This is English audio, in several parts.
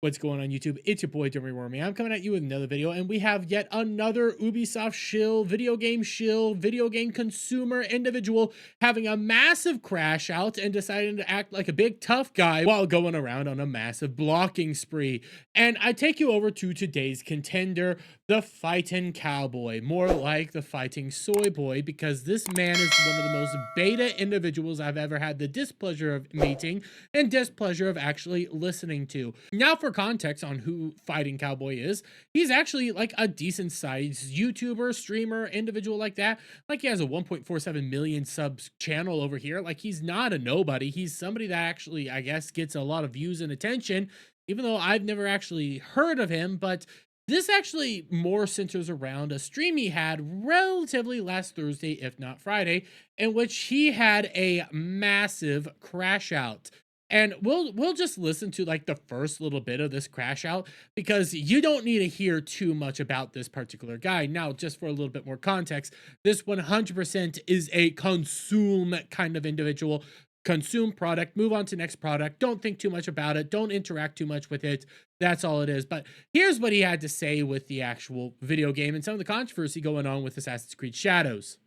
What's going on YouTube? It's your boy Jeremy Wormy. I'm coming at you with another video, and we have yet another Ubisoft shill, video game consumer individual having a massive crash out and deciding to act like a big tough guy while going around on a massive blocking spree. And I take you over to today's contender, the fighting cowboy, more like the fighting soy boy, because this man is one of the most beta individuals I've ever had the displeasure of meeting and displeasure of actually listening to. Now, for context on who Fighting Cowboy is, he's actually like a decent sized YouTuber, streamer, individual like that. Like, he has a 1.47 million subs channel over here. Like, he's not a nobody. He's somebody that actually, I guess, gets a lot of views and attention, even though I've never actually heard of him. But this actually more centers around a stream he had relatively last Thursday, if not Friday, in which he had a massive crash out. And we'll just listen to like the first little bit of this crash out, because you don't need to hear too much about this particular guy. Now, just for a little bit more context, this 100% is a consume kind of individual. Consume product, move on to next product. Don't think too much about it. Don't interact too much with it. That's all it is. But here's what he had to say with the actual video game and some of the controversy going on with Assassin's Creed Shadows.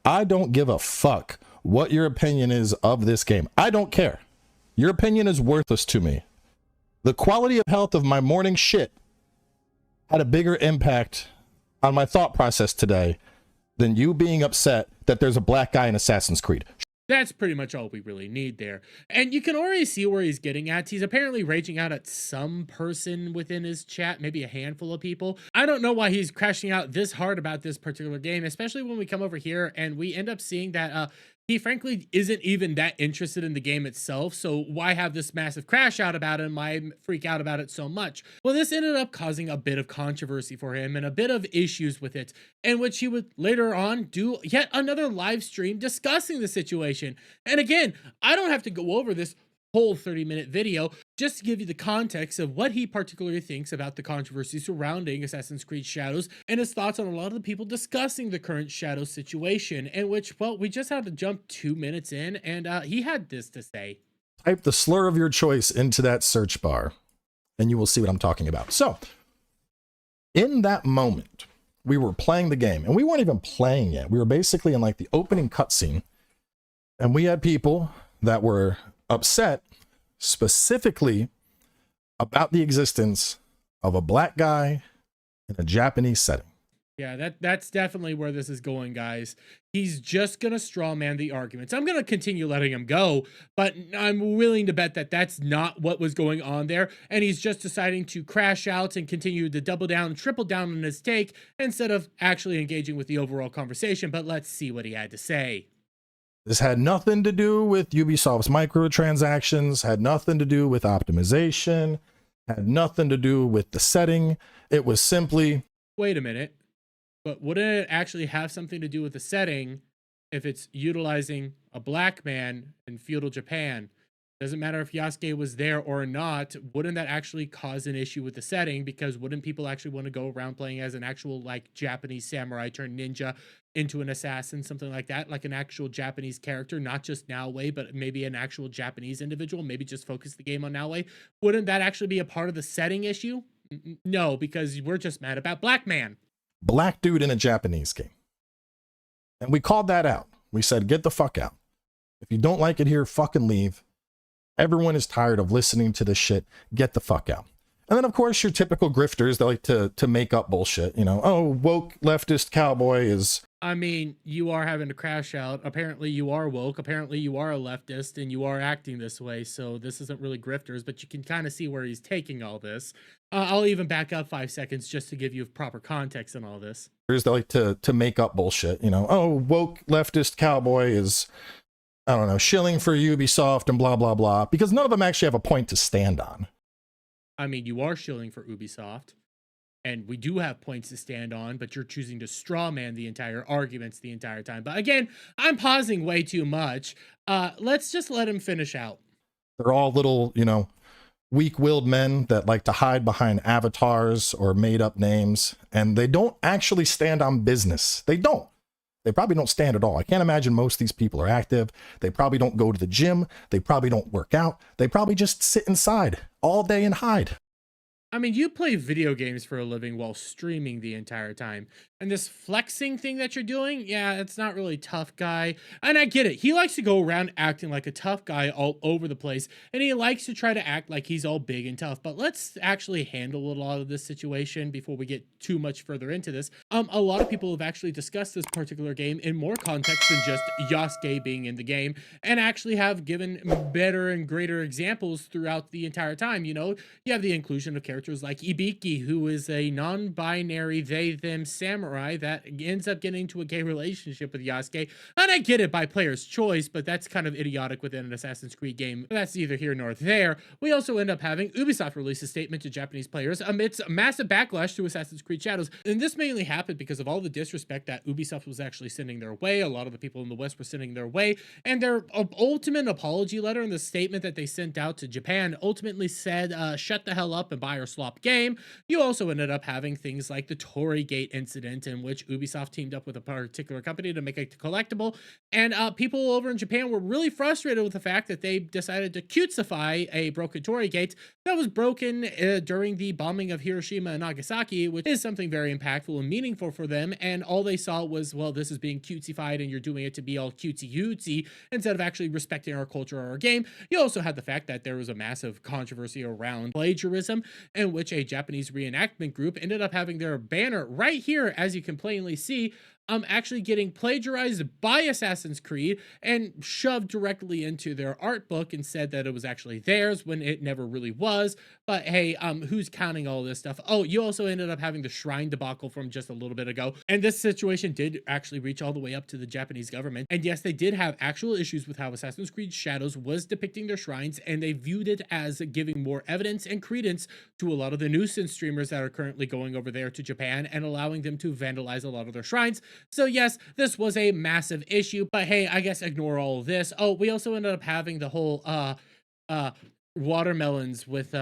I don't give a fuck what your opinion is of this game. I don't care. Your opinion is worthless to me. The quality of health of my morning shit had a bigger impact on my thought process today than you being upset that there's a black guy in Assassin's Creed. That's pretty much all we really need there. And you can already see where he's getting at. He's apparently raging out at some person within his chat, maybe a handful of people. I don't know why he's crashing out this hard about this particular game, especially when we come over here and we end up seeing that he frankly isn't even that interested in the game itself. So why have this massive crash out about it and why freak out about it so much? Well, this ended up causing a bit of controversy for him and a bit of issues with it, in which he would later on do yet another live stream discussing the situation. And again, I don't have to go over this whole 30-minute video just to give you the context of what he particularly thinks about the controversy surrounding Assassin's Creed Shadows and his thoughts on a lot of the people discussing the current Shadows situation, in which, well, we just had to jump 2 minutes in, and he had this to say. Type the slur of your choice into that search bar and you will see what I'm talking about. So in that moment, we were playing the game, and we weren't even playing yet. We were basically in like the opening cutscene, and we had people that were upset specifically about the existence of a black guy in a Japanese setting. Yeah, that's definitely where this is going, guys. He's just going to straw man the arguments. I'm going to continue letting him go, but I'm willing to bet that that's not what was going on there. And he's just deciding to crash out and continue to double down, triple down on his take instead of actually engaging with the overall conversation. But let's see what he had to say. This had nothing to do with Ubisoft's microtransactions, had nothing to do with optimization, had nothing to do with the setting. It was simply... Wait a minute. But wouldn't it actually have something to do with the setting if it's utilizing a black man in feudal Japan? Doesn't matter if Yasuke was there or not. Wouldn't that actually cause an issue with the setting? Because wouldn't people actually want to go around playing as an actual like Japanese samurai turned ninja into an assassin, something like that, like an actual Japanese character, not just Naoe, but maybe an actual Japanese individual, maybe just focus the game on Naoe? Wouldn't that actually be a part of the setting issue? No, because we're just mad about black man. Black dude in a Japanese game. And we called that out. We said, get the fuck out. If you don't like it here, fucking leave. Everyone is tired of listening to this shit. Get the fuck out. And then, of course, your typical grifters, they like to make up bullshit. You know, oh, woke leftist cowboy is... I mean, you are having to crash out. Apparently you are woke. Apparently you are a leftist and you are acting this way. So this isn't really grifters, but you can kind of see where he's taking all this. I'll even back up 5 seconds just to give you proper context in all this. They like to make up bullshit. You know, oh, woke leftist cowboy is... I don't know, shilling for Ubisoft and blah, blah, blah, because none of them actually have a point to stand on. I mean, you are shilling for Ubisoft, and we do have points to stand on, but you're choosing to straw man the entire arguments the entire time. But again, I'm pausing way too much. Let's just let him finish out. They're all little, you know, weak-willed men that like to hide behind avatars or made-up names, and they don't actually stand on business. They don't. They probably don't stand at all. I can't imagine most of these people are active. They probably don't go to the gym. They probably don't work out. They probably just sit inside all day and hide. I mean, you play video games for a living while streaming the entire time. And this flexing thing that you're doing, yeah, it's not really tough guy. And I get it. He likes to go around acting like a tough guy all over the place. And he likes to try to act like he's all big and tough. But let's actually handle a lot of this situation before we get too much further into this. A lot of people have actually discussed this particular game in more context than just Yasuke being in the game, and actually have given better and greater examples throughout the entire time. You know, you have the inclusion of characters like Ibiki, who is a non-binary they-them samurai that ends up getting into a gay relationship with Yasuke. And I get it by player's choice, but that's kind of idiotic within an Assassin's Creed game. That's neither here nor there. We also end up having Ubisoft release a statement to Japanese players amidst massive backlash to Assassin's Creed Shadows. And this mainly happened because of all the disrespect that Ubisoft was actually sending their way. A lot of the people in the West were sending their way. And their ultimate apology letter and the statement that they sent out to Japan ultimately said, shut the hell up and buy our slop game. You also ended up having things like the Torygate incident, in which Ubisoft teamed up with a particular company to make a collectible. And people over in Japan were really frustrated with the fact that they decided to cutesify a broken Torygate that was broken during the bombing of Hiroshima and Nagasaki, which is something very impactful and meaningful for them. And all they saw was, well, this is being cutesified and you're doing it to be all cutesy-cutesy instead of actually respecting our culture or our game. You also had the fact that there was a massive controversy around plagiarism, in which a Japanese reenactment group ended up having their banner right here, as you can plainly see, actually getting plagiarized by Assassin's Creed and shoved directly into their art book and said that it was actually theirs when it never really was. But hey, who's counting all this stuff? Oh, you also ended up having the shrine debacle from just a little bit ago. And this situation did actually reach all the way up to the Japanese government. And yes, they did have actual issues with how Assassin's Creed Shadows was depicting their shrines, and they viewed it as giving more evidence and credence to a lot of the nuisance streamers that are currently going over there to Japan and allowing them to vandalize a lot of their shrines. So yes, this was a massive issue, but hey, I guess ignore all of this. Oh, we also ended up having the whole watermelons with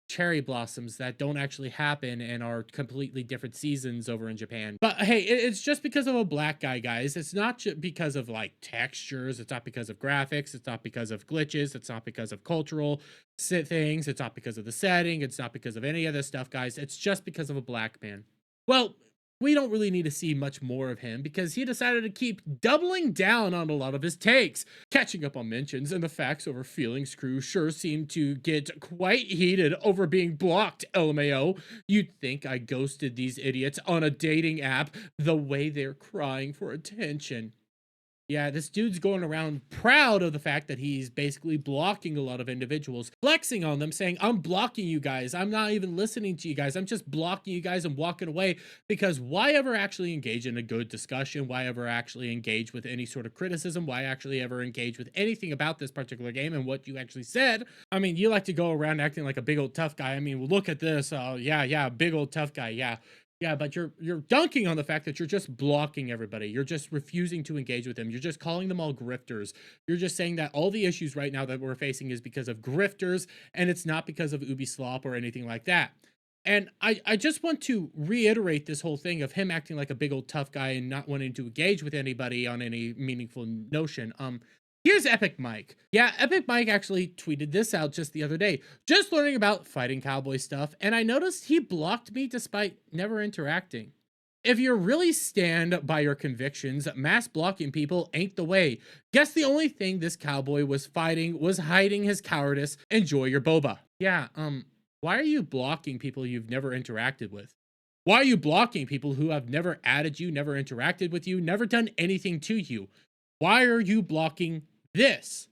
cherry blossoms that don't actually happen and are completely different seasons over in Japan. But hey, it's just because of a black guy, guys. It's not just because of like textures. It's not because of graphics. It's not because of glitches. It's not because of cultural things. It's not because of the setting. It's not because of any of this stuff, guys. It's just because of a black man. Well, we don't really need to see much more of him because he decided to keep doubling down on a lot of his takes, catching up on mentions, and the facts over feelings crew sure seemed to get quite heated over being blocked, LMAO. You'd think I ghosted these idiots on a dating app the way they're crying for attention. Yeah, this dude's going around proud of the fact that he's basically blocking a lot of individuals, flexing on them, saying, I'm blocking you guys. I'm not even listening to you guys. I'm just blocking you guys and walking away, because why ever actually engage in a good discussion? Why ever actually engage with any sort of criticism? Why actually ever engage with anything about this particular game and what you actually said? I mean, you like to go around acting like a big old tough guy. I mean, look at this. Yeah, big old tough guy. Yeah. Yeah, but you're dunking on the fact that you're just blocking everybody. You're just refusing to engage with them. You're just calling them all grifters. You're just saying that all the issues right now that we're facing is because of grifters, and it's not because of Ubi slop or anything like that. And I just want to reiterate this whole thing of him acting like a big old tough guy and not wanting to engage with anybody on any meaningful notion. Here's Epic Mike. Yeah, Epic Mike actually tweeted this out just the other day. Just learning about fighting cowboy stuff, and I noticed he blocked me despite never interacting. If you really stand by your convictions, mass blocking people ain't the way. Guess the only thing this cowboy was fighting was hiding his cowardice. Enjoy your boba. Yeah, why are you blocking people you've never interacted with? Why are you blocking people who have never added you, never interacted with you, never done anything to you? Why are you blocking this?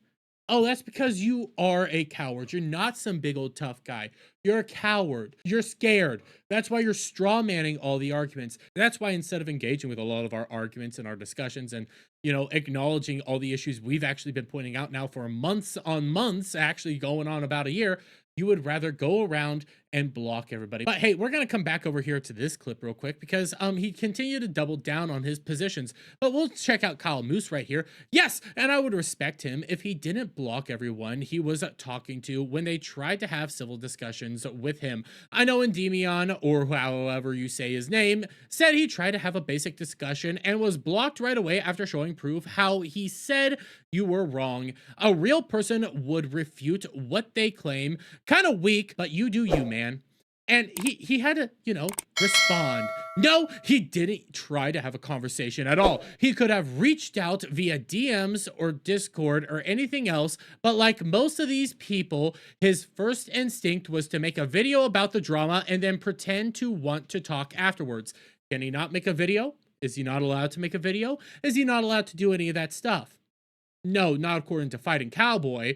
Oh, that's because you are a coward. You're not some big old tough guy. You're a coward. You're scared. That's why you're straw manning all the arguments. That's why instead of engaging with a lot of our arguments and our discussions and, acknowledging all the issues we've actually been pointing out now for months on months, actually going on about a year, you would rather go around and block everybody. But hey, we're going to come back over here to this clip real quick because he continued to double down on his positions. But we'll check out Kyle Moose right here. Yes, and I would respect him if he didn't block everyone he was talking to when they tried to have civil discussions with him. I know Endymion, or however you say his name, said he tried to have a basic discussion and was blocked right away after showing proof how he said you were wrong. A real person would refute what they claim. Kind of weak, but you do you, man. And he had to, respond. No, he didn't try to have a conversation at all. He could have reached out via DMs or Discord or anything else, but like most of these people, his first instinct was to make a video about the drama and then pretend to want to talk afterwards. Can he not make a video? Is he not allowed to make a video? Is he not allowed to do any of that stuff? No, not according to Fighting Cowboy.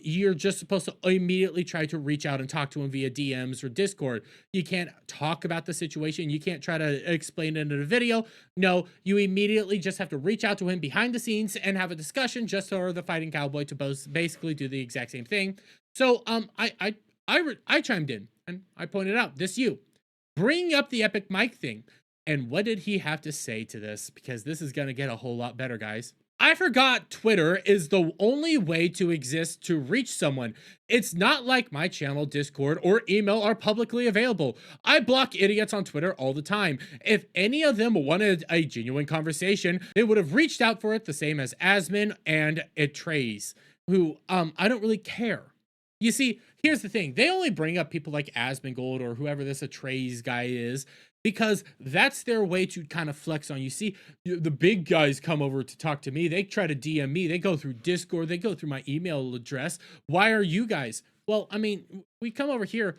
You're just supposed to immediately try to reach out and talk to him via DMs or Discord. You can't talk about the situation. You can't try to explain it in a video. No, you immediately just have to reach out to him behind the scenes and have a discussion just for the Fighting Cowboy to both basically do the exact same thing. So I chimed in and I pointed out this bringing up the Epic Mic thing. And what did he have to say to this? Because this is going to get a whole lot better, guys. I forgot Twitter is the only way to exist to reach someone. It's not like my channel, Discord, or email are publicly available. I block idiots on Twitter all the time. If any of them wanted a genuine conversation, they would have reached out for it, the same as Asmin and Trace, who I don't really care. You see, here's the thing. They only bring up people like Asmongold or whoever this Atreys guy is because that's their way to kind of flex on you. See, the big guys come over to talk to me. They try to DM me. They go through Discord. They go through my email address. Why are you guys? Well, I mean, we come over here.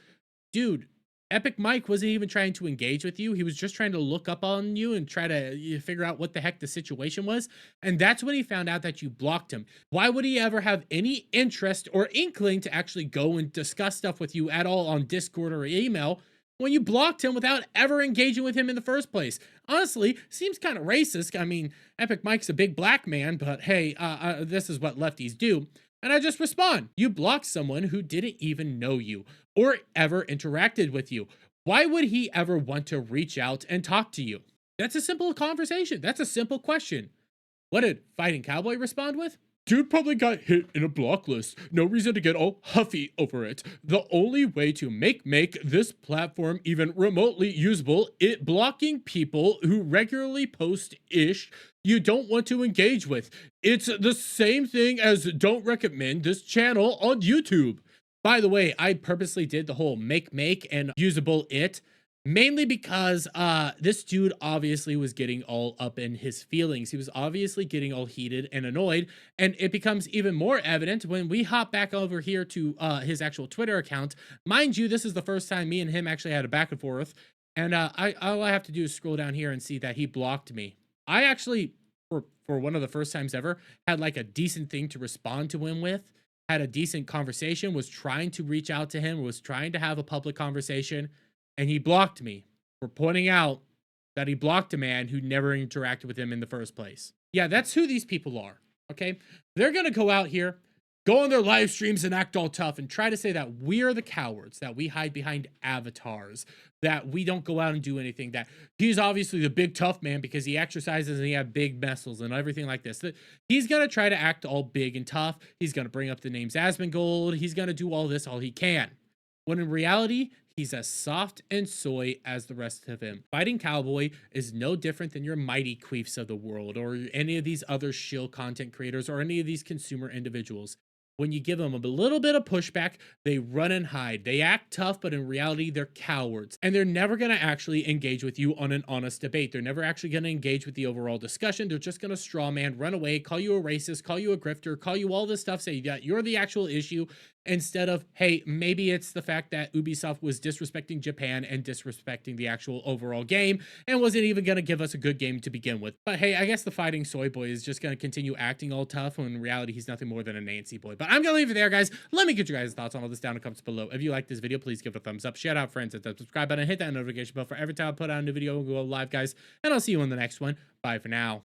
Dude, Epic Mike wasn't even trying to engage with you. He was just trying to look up on you and try to figure out what the heck the situation was. And that's when he found out that you blocked him. Why would he ever have any interest or inkling to actually go and discuss stuff with you at all on Discord or email when you blocked him without ever engaging with him in the first place? Honestly, seems kind of racist. I mean, Epic Mike's a big black man, but hey, this is what lefties do. And I just respond. You blocked someone who didn't even know you or ever interacted with you. Why would he ever want to reach out and talk to you? That's a simple conversation. That's a simple question. What did Fighting Cowboy respond with? Dude probably got hit in a block list. No reason to get all huffy over it. The only way to make this platform even remotely usable, it blocking people who regularly post ish you don't want to engage with. It's the same thing as don't recommend this channel on YouTube. By the way, I purposely did the whole make and usable it mainly because this dude obviously was getting all up in his feelings. He was obviously getting all heated and annoyed, and it becomes even more evident when we hop back over here to his actual Twitter account. Mind you, this is the first time me and him actually had a back and forth, and all I have to do is scroll down here and see that he blocked me. I actually, for one of the first times ever, had like a decent thing to respond to him with, had a decent conversation, was trying to reach out to him, was trying to have a public conversation, and he blocked me for pointing out that he blocked a man who never interacted with him in the first place. Yeah, that's who these people are, okay? They're going to go out here, go on their live streams and act all tough and try to say that we're the cowards, that we hide behind avatars, that we don't go out and do anything, that he's obviously the big tough man because he exercises and he has big muscles and everything like this. That he's going to try to act all big and tough. He's going to bring up the names Asmongold. He's going to do all this all he can. When in reality, he's as soft and soy as the rest of him. Fighting Cowboy is no different than your Mighty Queefs of the world or any of these other shill content creators or any of these consumer individuals. When you give them a little bit of pushback, they run and hide. They act tough, but in reality, they're cowards. And they're never going to actually engage with you on an honest debate. They're never actually going to engage with the overall discussion. They're just going to straw man, run away, call you a racist, call you a grifter, call you all this stuff, say that you're the actual issue, instead of, hey, maybe it's the fact that Ubisoft was disrespecting Japan and disrespecting the actual overall game and wasn't even going to give us a good game to begin with. But hey, I guess the Fighting Soy Boy is just going to continue acting all tough when in reality he's nothing more than a Nancy boy. But I'm going to leave it there, guys. Let me get your guys' thoughts on all this down in the comments below. If you like this video, please give it a thumbs up. Shout out friends, hit that subscribe button, hit that notification bell for every time I put out a new video and go live, guys. And I'll see you on the next one. Bye for now.